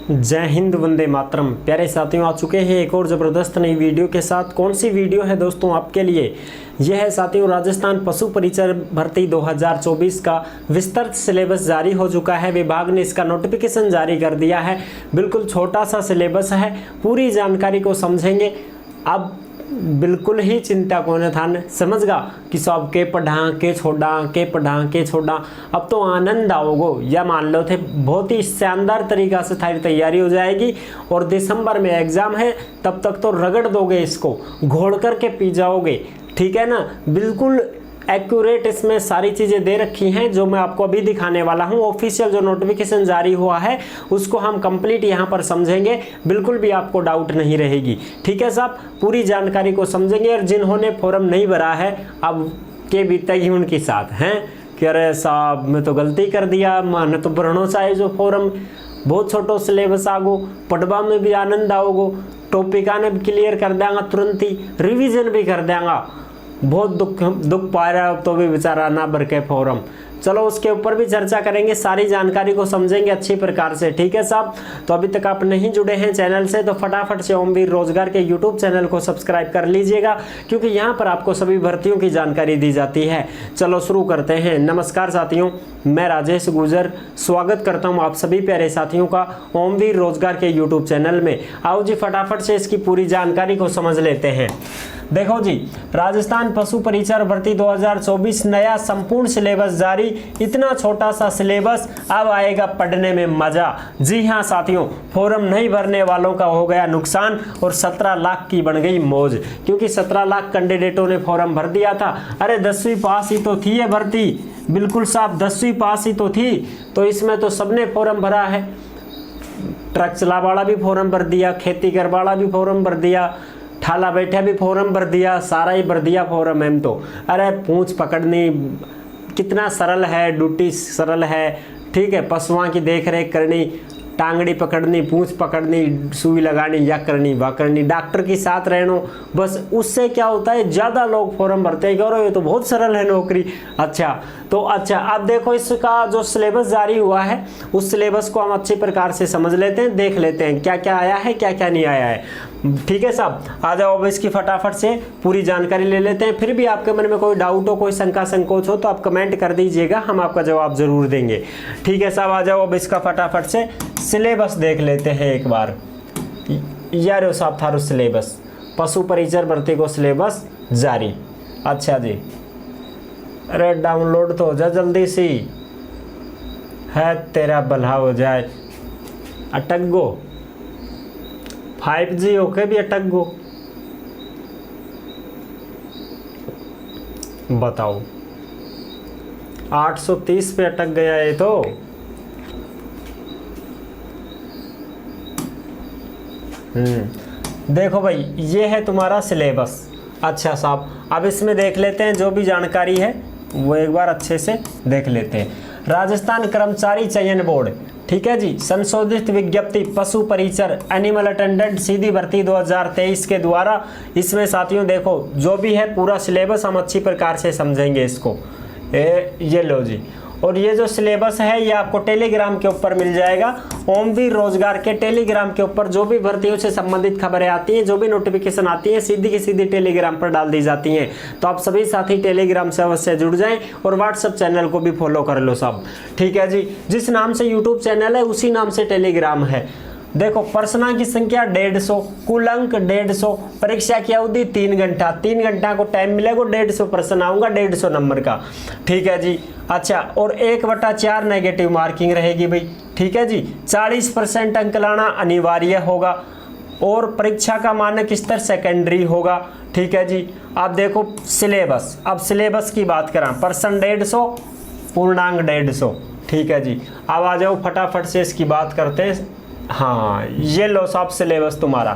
जय हिंद, वंदे मातरम। प्यारे साथियों, आ चुके हैं एक और ज़बरदस्त नई वीडियो के साथ। कौन सी वीडियो है दोस्तों आपके लिए? यह है साथियों राजस्थान पशु परिचर भर्ती 2024 का विस्तृत सिलेबस जारी हो चुका है। विभाग ने इसका नोटिफिकेशन जारी कर दिया है। बिल्कुल छोटा सा सिलेबस है, पूरी जानकारी को समझेंगे। अब बिल्कुल ही चिंता को न थान समझगा कि सब के पढ़ा के छोड़ा। अब तो आनंद आओगो, या मान लो थे बहुत ही शानदार तरीका से थारी तैयारी हो जाएगी। और दिसंबर में एग्जाम है, तब तक तो रगड़ दोगे, इसको घोड़ करके पी जाओगे। ठीक है ना? बिल्कुल एक्यूरेट इसमें सारी चीज़ें दे रखी हैं जो मैं आपको अभी दिखाने वाला हूं। ऑफिशियल जो नोटिफिकेशन जारी हुआ है उसको हम कंप्लीट यहां पर समझेंगे, बिल्कुल भी आपको डाउट नहीं रहेगी। ठीक है साहब, पूरी जानकारी को समझेंगे। और जिन्होंने फॉर्म नहीं भरा है, अब के बीतेगी उनके साथ हैं कि अरे साहब मैं तो गलती कर दिया, माने तो भरनो चाहे जो फॉर्म। बहुत छोटो सिलेबस आगो, पढ़वा में भी आनंद आओगो, टॉपिक आने भी क्लियर कर देंगा, तुरंत ही रिविजन भी कर देंगा। बहुत दुख पा रहा है तो भी बेचारा ना भर के फॉर्म। चलो उसके ऊपर भी चर्चा करेंगे, सारी जानकारी को समझेंगे अच्छी प्रकार से। ठीक है साहब, तो अभी तक आप नहीं जुड़े हैं चैनल से तो फटाफट से ओमवीर रोजगार के यूट्यूब चैनल को सब्सक्राइब कर लीजिएगा, क्योंकि यहाँ पर आपको सभी भर्तियों की जानकारी दी जाती है। चलो शुरू करते हैं। नमस्कार साथियों, मैं राजेश गुजर स्वागत करता हूँ आप सभी प्यारे साथियों का ओमवीर रोजगार के यूट्यूब चैनल में। आओ जी फटाफट से इसकी पूरी जानकारी को समझ लेते हैं। देखो जी, राजस्थान पशु परिचर भर्ती 2024 नया संपूर्ण सिलेबस जारी। इतना छोटा सा सिलेबस, अब आएगा पढ़ने में मजा। जी हाँ साथियों, फॉर्म नहीं भरने वालों का हो गया नुकसान और 17 लाख की बन गई मौज, क्योंकि 17 लाख कैंडिडेटों ने फॉर्म भर दिया था। अरे 10वीं पास ही तो थी ये भर्ती, बिल्कुल साहब 10वीं पास ही तो थी। तो इसमें तो सबने फॉर्म भरा है। ट्रक चला वाला भी फॉर्म भर दिया, खेती कर वाला भी फॉर्म भर दिया, ठाला बैठा भी फॉर्म भर दिया, सारा ही भर दिया फॉर्म। एम तो अरे पूंछ पकड़नी कितना सरल है, ड्यूटी सरल है। ठीक है, पशुओं की देख रेख करनी, टांगड़ी पकड़नी, पूंछ पकड़नी, सुई लगानी, या करनी वा करनी, डॉक्टर के साथ रहना, बस उससे क्या होता है ज़्यादा लोग फॉर्म भरते हैं। गौरव ये तो बहुत सरल है नौकरी। अच्छा अब देखो इसका जो सिलेबस जारी हुआ है उस सिलेबस को हम अच्छी प्रकार से समझ लेते हैं, देख लेते हैं क्या क्या आया है क्या क्या नहीं आया है। ठीक है साहब, आ जाओ अब इसकी फटाफट से पूरी जानकारी ले लेते हैं। फिर भी आपके मन में कोई डाउट हो, कोई शंका संकोच हो तो आप कमेंट कर दीजिएगा, हम आपका जवाब जरूर देंगे। ठीक है साहब, आ जाओ अब इसका फटाफट से सिलेबस देख लेते हैं एक बार। यार साहब थारो सिलेबस, पशु परिचर भर्ती को सिलेबस जारी। अच्छा जी, अरे डाउनलोड तो हो जा जल्दी सी, है तेरा भला हो जाए। अटक गो 5G होके भी अटक गो, बताओ 830 पे अटक गया ये तो। देखो भाई, ये है तुम्हारा सिलेबस। अच्छा साहब, अब इसमें देख लेते हैं जो भी जानकारी है वो एक बार अच्छे से देख लेते हैं। राजस्थान कर्मचारी चयन बोर्ड, ठीक है जी, संशोधित विज्ञप्ति पशु परिचर एनिमल अटेंडेंट सीधी भर्ती 2023 के द्वारा, इसमें साथियों देखो जो भी है पूरा सिलेबस हम अच्छी प्रकार से समझेंगे इसको। ये लो जी, और ये जो सिलेबस है ये आपको टेलीग्राम के ऊपर मिल जाएगा। ओमवीर रोजगार के टेलीग्राम के ऊपर जो भी भर्तियों से संबंधित खबरें आती हैं, जो भी नोटिफिकेशन आती हैं, सीधी की सीधी टेलीग्राम पर डाल दी जाती हैं। तो आप सभी साथी टेलीग्राम से अवश्य जुड़ जाएं और व्हाट्सएप चैनल को भी फॉलो कर लो सब। ठीक है जी, जिस नाम से यूट्यूब चैनल है उसी नाम से टेलीग्राम है। देखो, प्रश्नों की संख्या 150, कुल अंक 150, परीक्षा की अवधि 3 घंटा। 3 घंटा को टाइम मिलेगा, 150 प्रश्न आऊंगा 150 नंबर का। ठीक है जी। अच्छा, और 1/4 नेगेटिव मार्किंग रहेगी भाई। ठीक है जी, 40% अंक लाना अनिवार्य होगा और परीक्षा का मानक स्तर सेकेंडरी होगा। ठीक है जी। अब देखो सिलेबस, अब सिलेबस की बात करें, प्रश्न 150, पूर्णांक 150। ठीक है जी, अब आ जाओ फटाफट से इसकी बात करते हैं। हाँ, ये लो साहब सिलेबस तुम्हारा।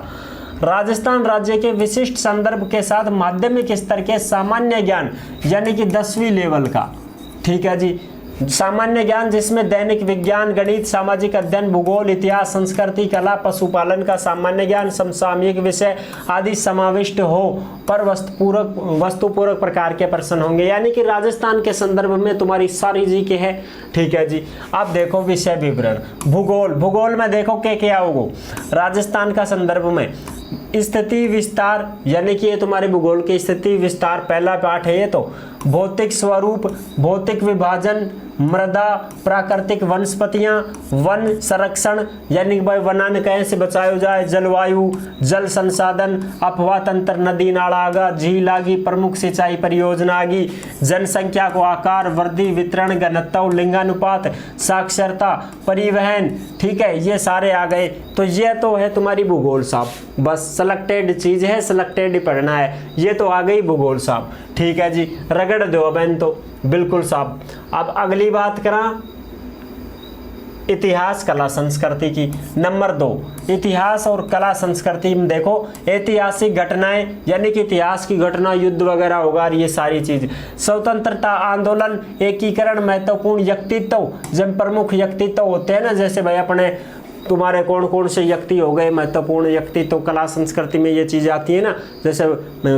राजस्थान राज्य के विशिष्ट संदर्भ के साथ माध्यमिक स्तर के सामान्य ज्ञान यानी कि 10वीं लेवल का। ठीक है जी, सामान्य ज्ञान जिसमें दैनिक विज्ञान, गणित, सामाजिक अध्ययन, भूगोल, इतिहास, संस्कृति, कला, पशुपालन का सामान्य ज्ञान, समसामयिक विषय आदि समाविष्ट हो पर वस्तुपूर्वक प्रकार के प्रश्न होंगे। यानी कि राजस्थान के संदर्भ में तुम्हारी सारी जी के है। ठीक है जी। अब देखो विषय विवरण। भूगोल में देखो क्या होगा राजस्थान का संदर्भ में स्थिति विस्तार, यानी कि ये तुम्हारे भूगोल की स्थिति विस्तार पहला पाठ है। ये तो भौतिक स्वरूप, भौतिक विभाजन, मृदा, प्राकृतिक वनस्पतियां, वन संरक्षण, यानी कि भाई वनान कैसे बचाया जाए, जलवायु, जल संसाधन, अफवाह तंत्र, नदी नाला आगा, झील आगी, प्रमुख सिंचाई परियोजना आगी, जनसंख्या को आकार, वृद्धि, वितरण, घनत्व, लिंगानुपात, साक्षरता, परिवहन। ठीक है, ये सारे आ गए। तो ये तो है तुम्हारी भूगोल साहब, बस सिलेक्टेड चीज है, सिलेक्टेड ही पढ़ना है। ये तो आ गई भूगोल साहब। ठीक है जी, रगड़ दो बहन तो बिल्कुल साहब। अब अगली बात करा इतिहास, कला, संस्कृति की। नंबर 2, इतिहास और कला संस्कृति में देखो ऐतिहासिक घटनाएं, यानी कि इतिहास की घटना, युद्ध वगैरह होगा, ये सारी चीज। स्वतंत्रता आंदोलन, एकीकरण, महत्वपूर्ण व्यक्तित्व, जब प्रमुख व्यक्तित्व होते हैं ना, जैसे भाई अपने तुम्हारे कौन कौन से व्यक्ति हो गए महत्वपूर्ण व्यक्तित्व, कला संस्कृति में ये चीज़ आती है ना, जैसे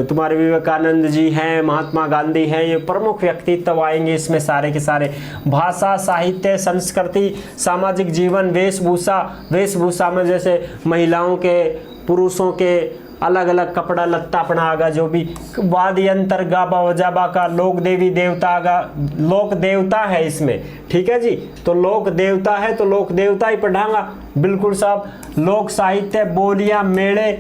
तुम्हारे विवेकानंद जी हैं, महात्मा गांधी हैं, ये प्रमुख व्यक्तित्व आएंगे इसमें सारे के सारे। भाषा, साहित्य, संस्कृति, सामाजिक जीवन, वेशभूषा में जैसे महिलाओं के, पुरुषों के अलग अलग कपड़ा लत्ता अपना आगा, जो भी वाद्य यंत्र, गाबा वजाबा का, लोक देवी देवता आगा, लोक देवता है इसमें। ठीक है जी, तो लोक देवता है तो लोक देवता ही पढ़ाऊंगा बिल्कुल साहब। लोक साहित्य, बोलियां, मेले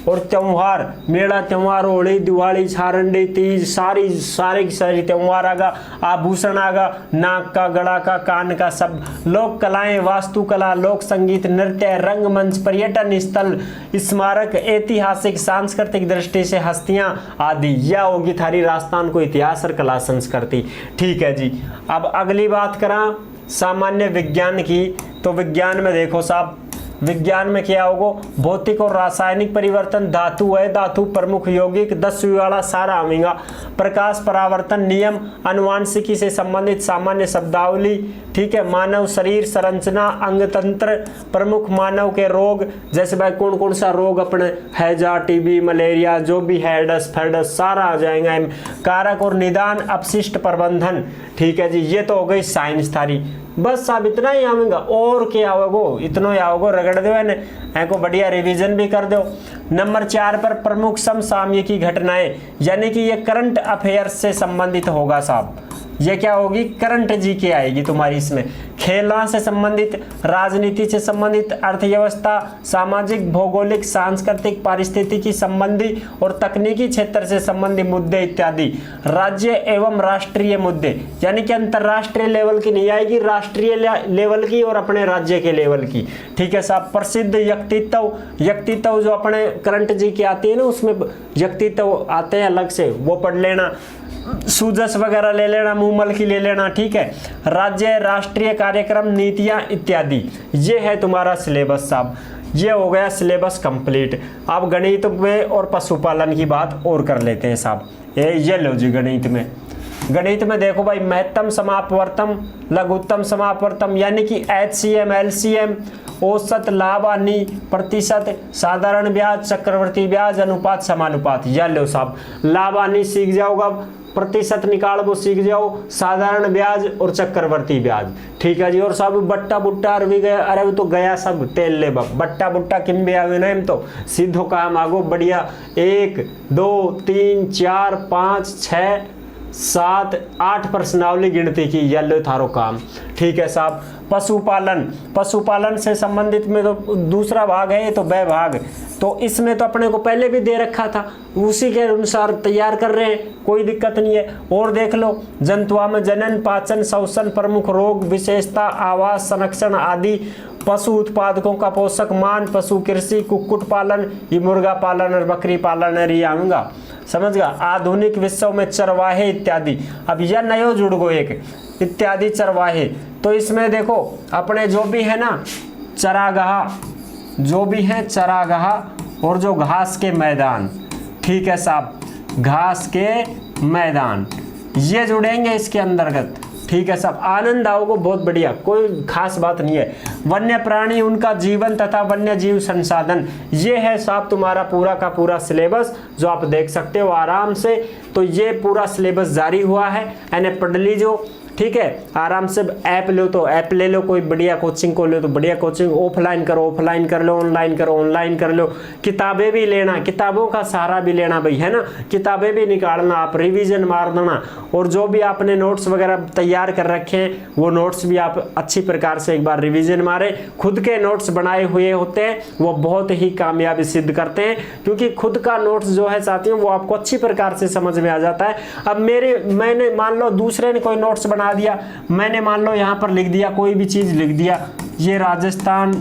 और त्योहार, मेला, त्योहार, होली, दिवाली, झारंडी, तीज, सारी त्योहार आगा। आभूषण आगा, नाक का, गला का, कान का, सब। लोक कलाएं, वास्तुकला, लोक संगीत, नृत्य, रंगमंच, पर्यटन स्थल, स्मारक, ऐतिहासिक सांस्कृतिक दृष्टि से हस्तियां आदि। यह होगी थारी राजस्थान को इतिहास और कला संस्कृति। ठीक है जी। अब अगली बात करा सामान्य विज्ञान की। तो विज्ञान में देखो साहब, विज्ञान में क्या होगा, भौतिक और रासायनिक परिवर्तन, धातु है, धातु प्रमुख यौगिक, 10वीं वाला सारा आवेगा। प्रकाश परावर्तन नियम, अनुवांशिकी से संबंधित सामान्य शब्दावली। ठीक है, मानव शरीर संरचना, अंग तंत्र, प्रमुख मानव के रोग, जैसे भाई कौन कौन सा रोग अपने हैजा, टीबी, मलेरिया, जो भी हैडस फैडस सारा आ जाएगा। कारक और निदान, अपशिष्ट प्रबंधन। ठीक है जी, ये तो हो गई साइंस थारी। बस साहब इतना ही आवेगा, और क्या होगा, इतना ही आओगे, रगड़ दो को बढ़िया रिवीजन भी कर दो। नंबर 4 पर प्रमुख समसामयिकी घटनाएं, यानी कि ये करंट अफेयर्स से संबंधित होगा साहब। ये क्या होगी, करंट जी के आएगी तुम्हारी इसमें। खेलों से संबंधित, राजनीति से संबंधित, अर्थव्यवस्था, सामाजिक, भौगोलिक, सांस्कृतिक, पारिस्थितिकी संबंधी और तकनीकी क्षेत्र से संबंधित मुद्दे इत्यादि। राज्य एवं राष्ट्रीय मुद्दे, यानी कि अंतरराष्ट्रीय लेवल की नहीं आएगी, राष्ट्रीय लेवल की और अपने राज्य के लेवल की। ठीक है साहब। प्रसिद्ध व्यक्तित्व जो अपने करंट जी की आती है ना, उसमें व्यक्तित्व आते हैं अलग से, वो पढ़ लेना। सूजस वगैरह ले लेना, मूमल की ले लेना। ठीक है। राज्य राष्ट्रीय कार्यक्रम, नीतियां इत्यादि। ये है तुम्हारा सिलेबस साहब। ये हो गया सिलेबस कंप्लीट। अब गणित में और पशुपालन की बात और कर लेते हैं साहब। ये लो जी, गणित में देखो भाई, महत्तम समापवर्तन, लघुत्तम समापवर्तन, यानी कि HCM, LCM, औसत, लाभ हानि, प्रतिशत, साधारण ब्याज, चक्रवर्ती ब्याज, अनुपात, समानुपात। यह लो साहब, लाभ हानि सीख जाओगा, प्रतिशत निकाल वो सीख जाओ, साधारण ब्याज और चक्रवर्ती ब्याज। ठीक है जी। और सब बट्टा बुट्टा अरबी गया, अरे वो तो गया सब तेल ले बट्टा बुट्टा किम भी आवे ना, तो सीधो काम आगो बढ़िया। 1 2 3 4 5 6 7 8 प्रश्नावली गिनती की, येलो थारो काम। ठीक है साहब। पशुपालन से संबंधित में तो दूसरा भाग है, तो वह भाग तो इसमें तो अपने को पहले भी दे रखा था, उसी के अनुसार तैयार कर रहे हैं, कोई दिक्कत नहीं है। और देख लो, जंतुओं में जनन, पाचन, श्वसन, प्रमुख रोग, विशेषता, आवास, संरक्षण आदि। पशु उत्पादकों का पोषक मान, पशु कृषि, कुक्कुट पालन, ये मुर्गा पालन और बकरी पालन है, आऊंगा समझ गया। आधुनिक विश्व में चरवाहे इत्यादि। अब यह नयो जुड़ गो एक इत्यादि चरवाहे। तो इसमें देखो अपने जो भी है ना चरागाह, जो भी है चरागाह और जो घास के मैदान। ठीक है साहब, घास के मैदान ये जुड़ेंगे इसके अंतर्गत। ठीक है साहब, आनंद आओगे, बहुत बढ़िया, कोई खास बात नहीं है। वन्य प्राणी, उनका जीवन तथा वन्य जीव संसाधन, ये है साहब तुम्हारा पूरा का पूरा सिलेबस जो आप देख सकते हो आराम से। तो ये पूरा सिलेबस जारी हुआ है, यानी पढ़ लीजिए, ठीक है। आराम से ऐप लो तो ऐप ले लो, कोई बढ़िया कोचिंग को लो तो बढ़िया कोचिंग, ऑफलाइन करो ऑफलाइन कर लो, ऑनलाइन करो ऑनलाइन कर लो। किताबें भी लेना, किताबों का सहारा भी लेना भाई, है ना, किताबें भी निकालना, आप रिवीजन मार देना। और जो भी आपने नोट्स वगैरह तैयार कर रखे हैं वो नोट्स भी आप अच्छी प्रकार से एक बार रिवीजन मारे। खुद के नोट्स बनाए हुए होते हैं वो बहुत ही कामयाबी सिद्ध करते हैं, क्योंकि खुद का नोट्स जो है साथियों वो आपको अच्छी प्रकार से समझ में आ जाता है। अब मैंने मान लो दूसरे ने कोई नोट्स बना दिया, मैंने मान लो यहां पर लिख दिया, कोई भी चीज लिख दिया, ये राजस्थान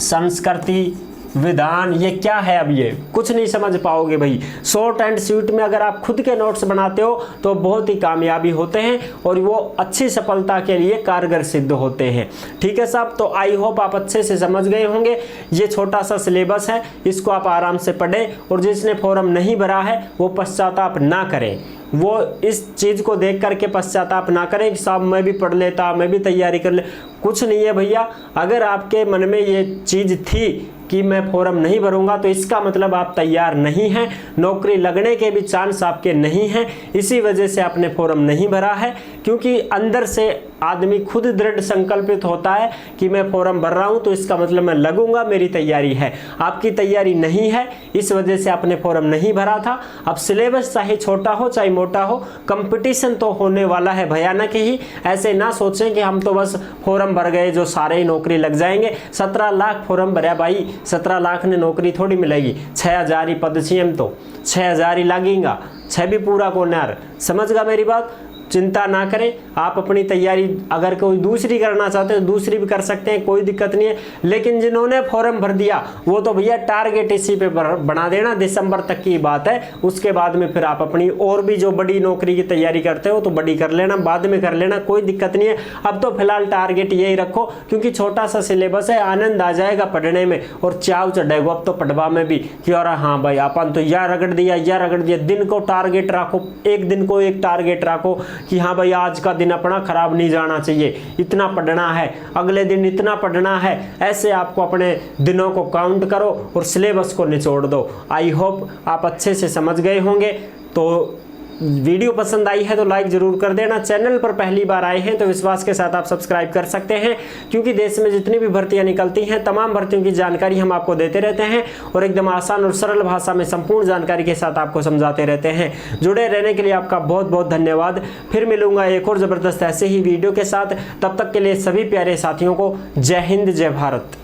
संस्कृति विधान, ये क्या है, अब ये कुछ नहीं समझ पाओगे भाई। शॉर्ट एंड स्वीट में अगर आप खुद के नोट्स बनाते हो तो बहुत ही कामयाबी होते हैं और वो अच्छी सफलता के लिए कारगर सिद्ध होते हैं। ठीक है साहब, तो आई होप आप अच्छे से समझ गए होंगे। ये छोटा सा सिलेबस है, इसको आप आराम से पढ़ें और जिसने फॉर्म नहीं भरा है वो पश्चाताप ना करें, वो इस चीज को देख करके पश्चाताप ना करें कि साहब मैं भी पढ़ लेता, मैं भी तैयारी कर ले। कुछ नहीं है भैया, अगर आपके मन में ये चीज थी कि मैं फॉर्म नहीं भरूंगा तो इसका मतलब आप तैयार नहीं हैं, नौकरी लगने के भी चांस आपके नहीं हैं, इसी वजह से आपने फॉर्म नहीं भरा है। क्योंकि अंदर से आदमी खुद दृढ़ संकल्पित होता है कि मैं फॉर्म भर रहा हूं तो इसका मतलब मैं लगूंगा, मेरी तैयारी है। आपकी तैयारी नहीं है, इस वजह से आपने फॉर्म नहीं भरा था। अब सिलेबस चाहे छोटा हो चाहे मोटा हो, कंपटीशन तो होने वाला है भयानक ही। ऐसे ना सोचें कि हम तो बस फॉर्म भर गए जो सारे ही नौकरी लग जाएंगे। 17 लाख फॉर्म भरा भाई, 17 लाख ने नौकरी थोड़ी मिलेगी, 6000 ही पद सीएम तो 6000 ही लगेगा, 6 भी पूरा को नार, समझ गा मेरी बात। चिंता ना करें, आप अपनी तैयारी अगर कोई दूसरी करना चाहते हैं तो दूसरी भी कर सकते हैं, कोई दिक्कत नहीं है। लेकिन जिन्होंने फॉर्म भर दिया वो तो भैया टारगेट इसी पे बना देना, दिसंबर तक की बात है। उसके बाद में फिर आप अपनी और भी जो बड़ी नौकरी की तैयारी करते हो तो बड़ी कर लेना, बाद में कर लेना, कोई दिक्कत नहीं है। अब तो फिलहाल टारगेट यही रखो, क्योंकि छोटा सा सिलेबस है, आनंद आ जाएगा पढ़ने में और चाव चढ़ेगा अब तो पढ़वा में भी कि और हाँ भाई अपन तो यह रगड़ दिया। दिन को टारगेट रखो, एक दिन को एक टारगेट रखो कि हाँ भाई आज का दिन अपना खराब नहीं जाना चाहिए, इतना पढ़ना है, अगले दिन इतना पढ़ना है। ऐसे आपको अपने दिनों को काउंट करो और सिलेबस को निचोड़ दो। आई होप आप अच्छे से समझ गए होंगे। तो वीडियो पसंद आई है तो लाइक जरूर कर देना। चैनल पर पहली बार आए हैं तो विश्वास के साथ आप सब्सक्राइब कर सकते हैं, क्योंकि देश में जितनी भी भर्तियां निकलती हैं तमाम भर्तियों की जानकारी हम आपको देते रहते हैं और एकदम आसान और सरल भाषा में संपूर्ण जानकारी के साथ आपको समझाते रहते हैं। जुड़े रहने के लिए आपका बहुत बहुत धन्यवाद। फिर मिलूंगा एक और ज़बरदस्त ऐसे ही वीडियो के साथ, तब तक के लिए सभी प्यारे साथियों को जय हिंद जय भारत।